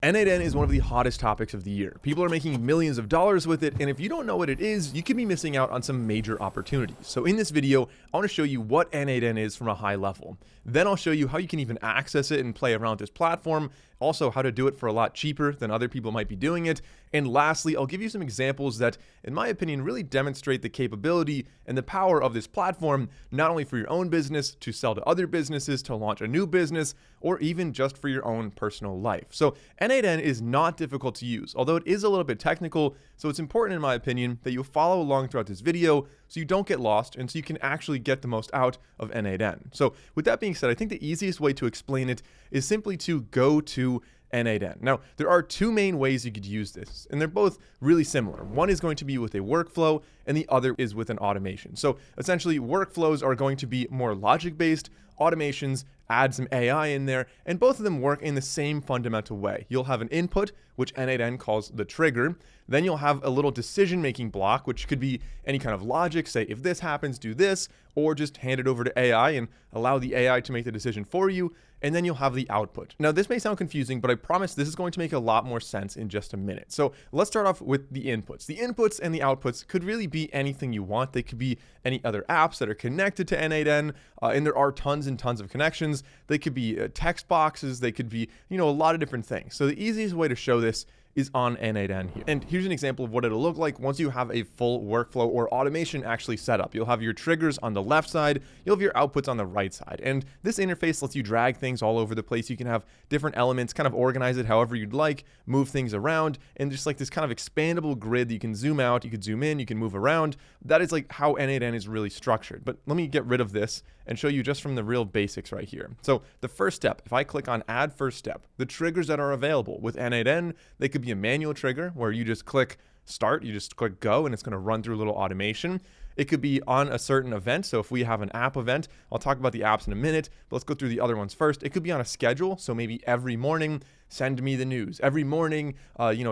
n8n is one of the hottest topics of the year. People are making millions of dollars with it, and if you don't know what it is, you could be missing out on some major opportunities. So in this video, I want to show you what n8n is from a high level. Then I'll show you how you can even access it and play around with this platform, also how to do it for a lot cheaper than other people might be doing it. And lastly, I'll give you some examples that, in my opinion, really demonstrate the capability and the power of this platform, not only for your own business, to sell to other businesses, to launch a new business, or even just for your own personal life. So n8n is not difficult to use, although it is a little bit technical, so it's important in my opinion that you follow along throughout this video so you don't get lost and so you can actually get the most out of n8n. So with that being said, I think the easiest way to explain it is simply to go to n8n. Now, there are two main ways you could use this, and they're both really similar. One is going to be with a workflow, and the other is with an automation. So essentially, workflows are going to be more logic-based, automations add some AI in there, and both of them work in the same fundamental way. You'll have an input, which n8n calls the trigger. Then you'll have a little decision-making block, which could be any kind of logic, say if this happens, do this, or just hand it over to AI and allow the AI to make the decision for you. And then you'll have the output. Now, this may sound confusing, but I promise this is going to make a lot more sense in just a minute. So let's start off with the inputs. The inputs and the outputs could really be anything you want. They could be any other apps that are connected to n8n, and there are tons and tons of connections. They could be text boxes. They could be, a lot of different things. So the easiest way to show this is on n8n here. And here's an example of what it'll look like once you have a full workflow or automation actually set up. You'll have your triggers on the left side, you'll have your outputs on the right side. And this interface lets you drag things all over the place. You can have different elements, kind of organize it however you'd like, move things around, and just like this kind of expandable grid that you can zoom out, you can zoom in, you can move around. That is like how n8n is really structured. But let me get rid of this and show you just from the real basics right here. So the first step, if I click on add first step, the triggers that are available with n8n, they could be a manual trigger where you just click start, you just click go, and it's going to run through a little automation. It could be on a certain event. So if we have an app event, I'll talk about the apps in a minute, but let's go through the other ones first. It could be on a schedule. So maybe every morning, send me the news. Every morning,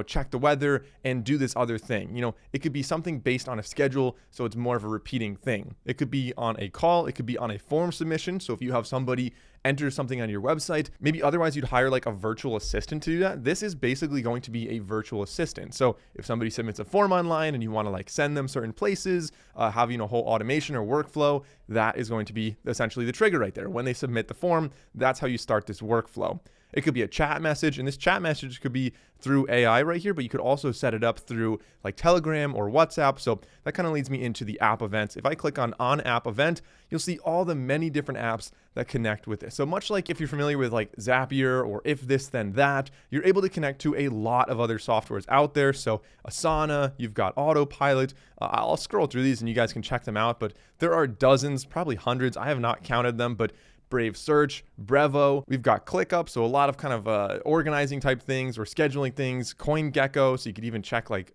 check the weather and do this other thing. It could be something based on a schedule, so it's more of a repeating thing. It could be on a call. It could be on a form submission. So if you have somebody enter something on your website, maybe otherwise you'd hire like a virtual assistant to do that. This is basically going to be a virtual assistant. So if somebody submits a form online and you want to like send them certain places, have a whole automation or workflow, that is going to be essentially the trigger right there. When they submit the form, that's how you start this workflow. It could be a chat message, and this chat message could be through AI right here, but you could also set it up through like Telegram or WhatsApp. So that kind of leads me into the app events. If I click on app event, you'll see all the many different apps that connect with this. So much like if you're familiar with like Zapier or if this then that, you're able to connect to a lot of other softwares out there. So Asana, you've got Autopilot. I'll scroll through these and you guys can check them out, but there are dozens, probably hundreds. I have not counted them, but Brave Search, Brevo, we've got ClickUp, so a lot of kind of organizing type things or scheduling things, CoinGecko, so you could even check like,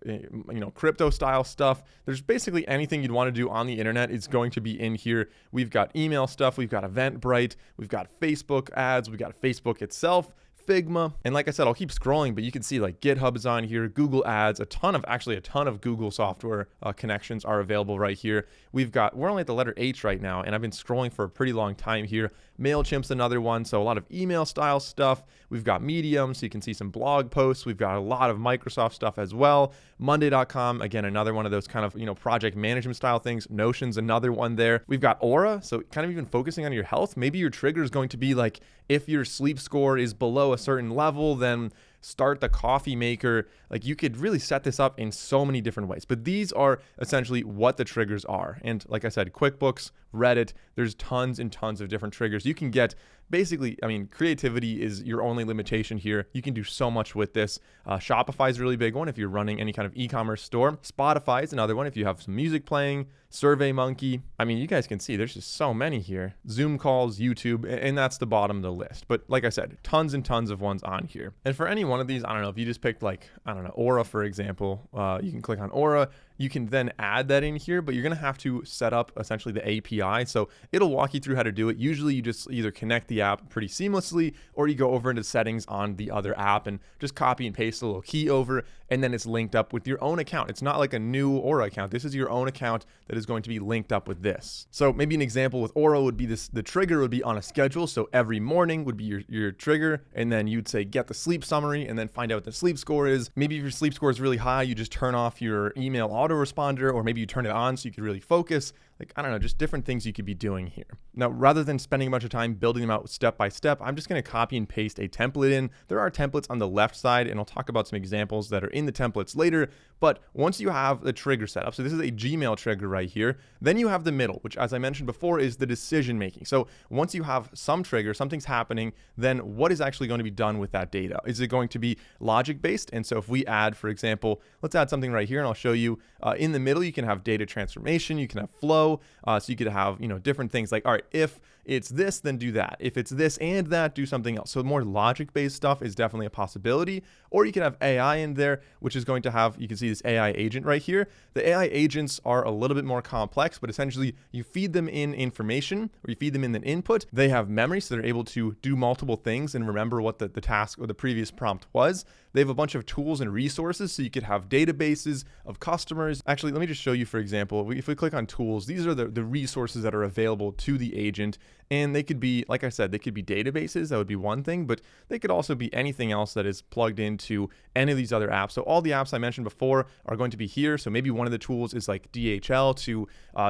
crypto style stuff. There's basically anything you'd want to do on the internet is going to be in here. We've got email stuff, we've got Eventbrite, we've got Facebook ads, we've got Facebook itself, Figma, and like I said, I'll keep scrolling, but you can see like GitHub is on here, Google Ads, a ton of Google software connections are available right here. We're only at the letter H right now, and I've been scrolling for a pretty long time here. MailChimp's another one, so a lot of email style stuff. We've got Medium, so you can see some blog posts. We've got a lot of Microsoft stuff as well. Monday.com, again, another one of those kind of, project management style things. Notion's another one there. We've got Aura, so kind of even focusing on your health. Maybe your trigger is going to be like, if your sleep score is below a certain level, then start the coffee maker. Like you could really set this up in so many different ways, but these are essentially what the triggers are. And like I said, QuickBooks, Reddit, there's tons and tons of different triggers you can get. Basically, creativity is your only limitation here. You can do so much with this. Shopify is a really big one if you're running any kind of e-commerce store. Spotify is another one if you have some music playing. SurveyMonkey. You guys can see there's just so many here. Zoom calls, YouTube, and that's the bottom of the list. But like I said, tons and tons of ones on here. And for any one of these, I don't know, if you just picked like, Aura, for example, you can click on Aura. you can then add that in here, but you're going to have to set up essentially the API. So it'll walk you through how to do it. Usually you just either connect the app pretty seamlessly, or you go over into settings on the other app and just copy and paste a little key over, and then it's linked up with your own account. It's not like a new Aura account. This is your own account that is going to be linked up with this. So maybe an example with Aura would be this, the trigger would be on a schedule. So every morning would be your trigger, and then you'd say get the sleep summary and then find out what the sleep score is. Maybe if your sleep score is really high, you just turn off your email autoresponder, or maybe you turn it on so you can really focus. Like, I don't know, just different things you could be doing here. Now, rather than spending a bunch of time building them out step by step, I'm just going to copy and paste a template in. There are templates on the left side, and I'll talk about some examples that are in the templates later. But once you have the trigger set up, so this is a Gmail trigger right here, then you have the middle, which, as I mentioned before, is the decision making. So once you have some trigger, something's happening, then what is actually going to be done with that data? Is it going to be logic based? And so if we add, for example, let's add something right here, and I'll show you in the middle, you can have data transformation, you can have flow. So you could have, different things like, all right, if it's this, then do that. If it's this and that, do something else. So more logic-based stuff is definitely a possibility. Or you can have AI in there, which is going to have, you can see this AI agent right here. The AI agents are a little bit more complex, but essentially you feed them in information, or you feed them in an input. They have memory, so they're able to do multiple things and remember what the task or the previous prompt was. They have a bunch of tools and resources, so you could have databases of customers. Actually, let me just show you, for example, if we click on tools, these are the resources that are available to the agent. And they could be, like I said, they could be databases. That would be one thing, but they could also be anything else that is plugged into any of these other apps. So all the apps I mentioned before are going to be here. So maybe one of the tools is like DHL to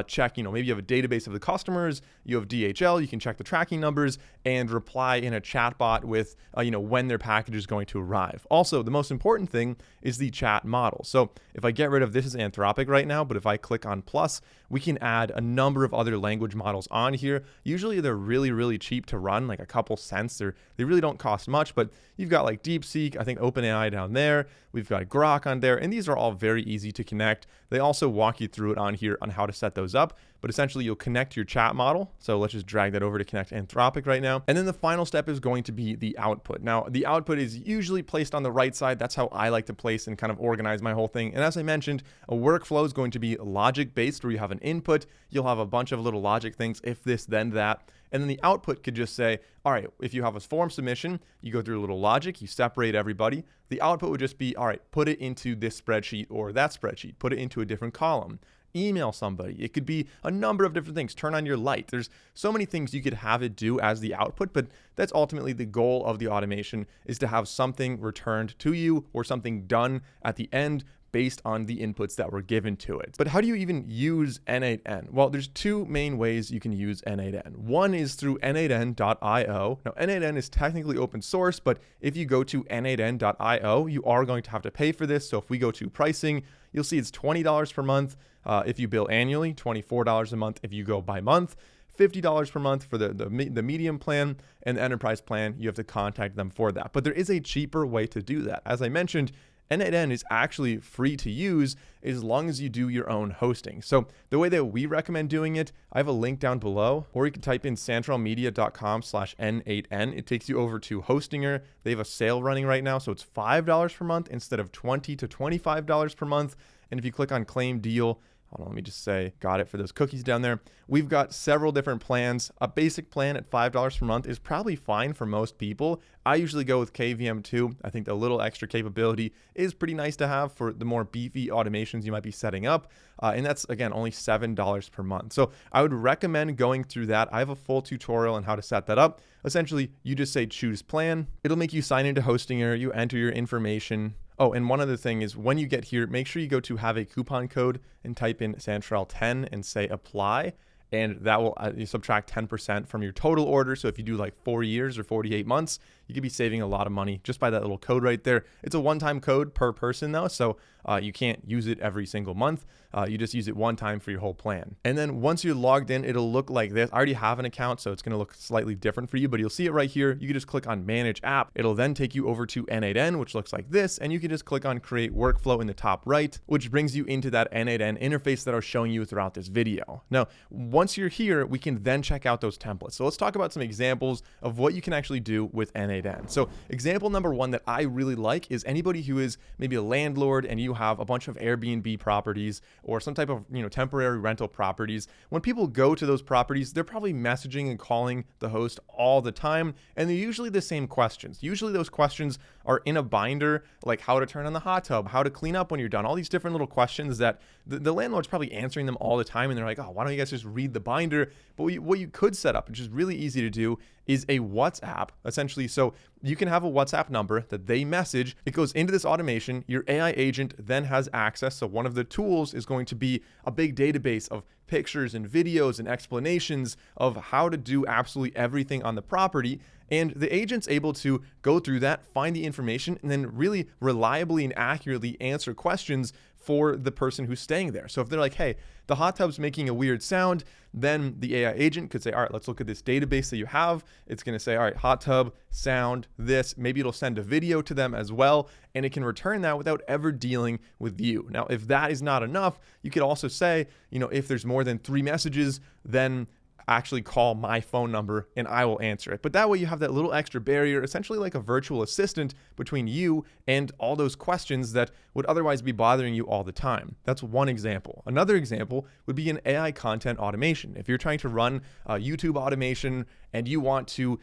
check, maybe you have a database of the customers, you have DHL, you can check the tracking numbers and reply in a chatbot with, when their package is going to arrive. Also, the most important thing is the chat model. So if I get rid of, this is Anthropic right now, but if I click on plus, we can add a number of other language models on here. Usually they're really, really cheap to run, like a couple cents. They really don't cost much, but you've got like DeepSeek, I think OpenAI down there. We've got Grok on there, and these are all very easy to connect. They also walk you through it on here on how to set those up, but essentially you'll connect your chat model. So let's just drag that over to connect Anthropic right now. And then the final step is going to be the output. Now, the output is usually placed on the right side. That's how I like to place and kind of organize my whole thing. And as I mentioned, a workflow is going to be logic based, where you have an input, you'll have a bunch of little logic things, if this, then that. And then the output could just say, all right, if you have a form submission, you go through a little logic, you separate everybody. The output would just be, all right, put it into this spreadsheet or that spreadsheet, put it into a different column, email somebody. It could be a number of different things. Turn on your light. There's so many things you could have it do as the output, but that's ultimately the goal of the automation, is to have something returned to you or something done at the end based on the inputs that were given to it. But how do you even use n8n? Well, there's two main ways you can use n8n. One is through n8n.io. Now, n8n is technically open source, but if you go to n8n.io, you are going to have to pay for this. So if we go to pricing, you'll see it's $20 per month. If you bill annually, $24 a month if you go by month. $50 per month for the medium plan, and the enterprise plan, you have to contact them for that. But there is a cheaper way to do that. As I mentioned, n8n is actually free to use as long as you do your own hosting. So the way that we recommend doing it, I have a link down below, or you can type in santrelmedia.com/n8n. It takes you over to Hostinger. They have a sale running right now, so it's $5 per month instead of $20 to $25 per month. And if you click on claim deal, hold on, let me just say, got it for those cookies down there. We've got several different plans. A basic plan at $5 per month is probably fine for most people. I usually go with KVM2. I think the little extra capability is pretty nice to have for the more beefy automations you might be setting up. And that's, again, only $7 per month. So I would recommend going through that. I have a full tutorial on how to set that up. Essentially, you just say choose plan. It'll make you sign into Hostinger. You enter your information. Oh, and one other thing is, when you get here, make sure you go to have a coupon code and type in Santrel 10 and say apply. And that will subtract 10% from your total order. So if you do like 4 years or 48 months, you could be saving a lot of money just by that little code right there. It's a one-time code per person though, so you can't use it every single month. You just use it one time for your whole plan. And then once you're logged in, it'll look like this. I already have an account, so it's going to look slightly different for you, but you'll see it right here. You can just click on Manage App. It'll then take you over to n8n, which looks like this, and you can just click on Create Workflow in the top right, which brings you into that n8n interface that I was showing you throughout this video. Now, once you're here, we can then check out those templates. So let's talk about some examples of what you can actually do with n8n. n8n. So example number one that I really like is anybody who is maybe a landlord and you have a bunch of Airbnb properties or some type of temporary rental properties. When people go to those properties, they're probably messaging and calling the host all the time, and they're usually the same questions. Usually those questions are in a binder, like how to turn on the hot tub, how to clean up when you're done, all these different little questions that the landlord's probably answering them all the time, and they're like, oh, why don't you guys just read the binder? But what you could set up, which is really easy to do, is a WhatsApp, essentially. So you can have a WhatsApp number that they message. It goes into this automation. Your AI agent then has access. So one of the tools is going to be a big database of pictures and videos and explanations of how to do absolutely everything on the property. And the agent's able to go through that, find the information, and then really reliably and accurately answer questions for the person who's staying there. So if they're like, hey, the hot tub's making a weird sound, then the AI agent could say, all right, let's look at this database that you have. It's going to say, all right, hot tub, sound, this. Maybe it'll send a video to them as well, and it can return that without ever dealing with you. Now, if that is not enough, you could also say, if there's more than 3 messages, then actually call my phone number and I will answer it. But that way you have that little extra barrier, essentially like a virtual assistant between you and all those questions that would otherwise be bothering you all the time. That's one example. Another example would be an AI content automation. If you're trying to run YouTube automation and you want to,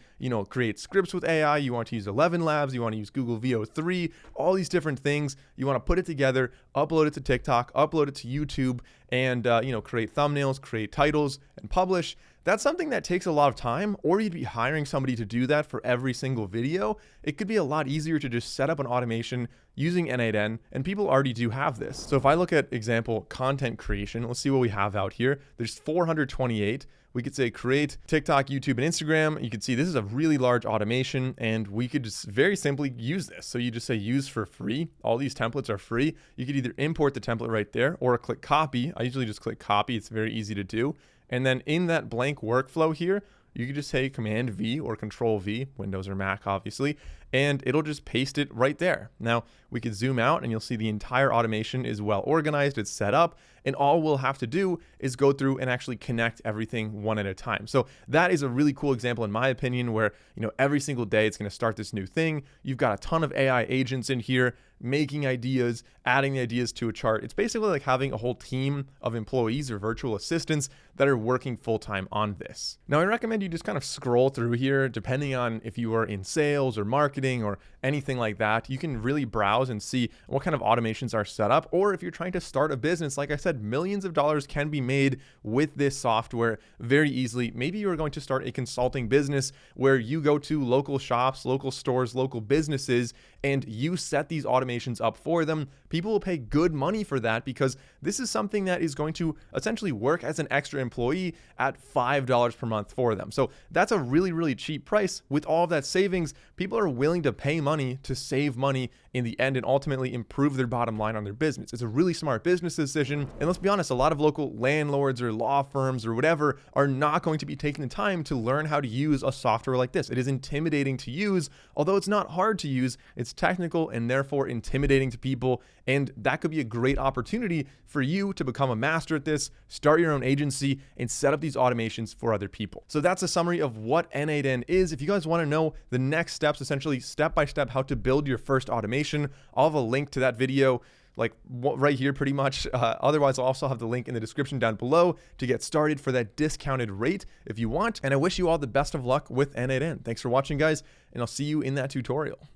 create scripts with AI, you want to use 11 Labs, you want to use Google VO3, all these different things, you want to put it together, upload it to TikTok, upload it to YouTube, and create thumbnails, create titles, and publish. That's something that takes a lot of time, or you'd be hiring somebody to do that for every single video. It could be a lot easier to just set up an automation using n8n, and people already do have this. So if I look at example content creation, let's see what we have out here. There's 428. We could say create TikTok, YouTube, and Instagram. You can see this is a really large automation, and we could just very simply use this. So you just say use for free. All these templates are free. You could either import the template right there or click copy. I usually just click copy. It's very easy to do. And then in that blank workflow here, you can just say Command V or Control V, Windows or Mac, obviously, and it'll just paste it right there. Now, we could zoom out and you'll see the entire automation is well organized, it's set up, and all we'll have to do is go through and actually connect everything one at a time. So that is a really cool example, in my opinion, where, every single day it's going to start this new thing. You've got a ton of AI agents in here making ideas, adding the ideas to a chart. It's basically like having a whole team of employees or virtual assistants that are working full-time on this. Now, I recommend you just kind of scroll through here, depending on if you are in sales or marketing or anything like that. You can really browse and see what kind of automations are set up. Or if you're trying to start a business, like I said, millions of dollars can be made with this software very easily. Maybe you're going to start a consulting business where you go to local shops, local stores, local businesses, and you set these automations up for them. People will pay good money for that because this is something that is going to essentially work as an extra employee at $5 per month for them. So that's a really, really cheap price. With all of that savings, people are willing to pay money to save money in the end and ultimately improve their bottom line on their business. It's a really smart business decision. And let's be honest, a lot of local landlords or law firms or whatever are not going to be taking the time to learn how to use a software like this. It is intimidating to use, although it's not hard to use. It's technical and therefore intimidating to people. And that could be a great opportunity for you to become a master at this, start your own agency, and set up these automations for other people. So that's a summary of what n8n is. If you guys want to know the next steps, essentially step-by-step how to build your first automation, I'll have a link to that video like right here pretty much. Otherwise, I'll also have the link in the description down below to get started for that discounted rate if you want. And I wish you all the best of luck with n8n. Thanks for watching, guys, and I'll see you in that tutorial.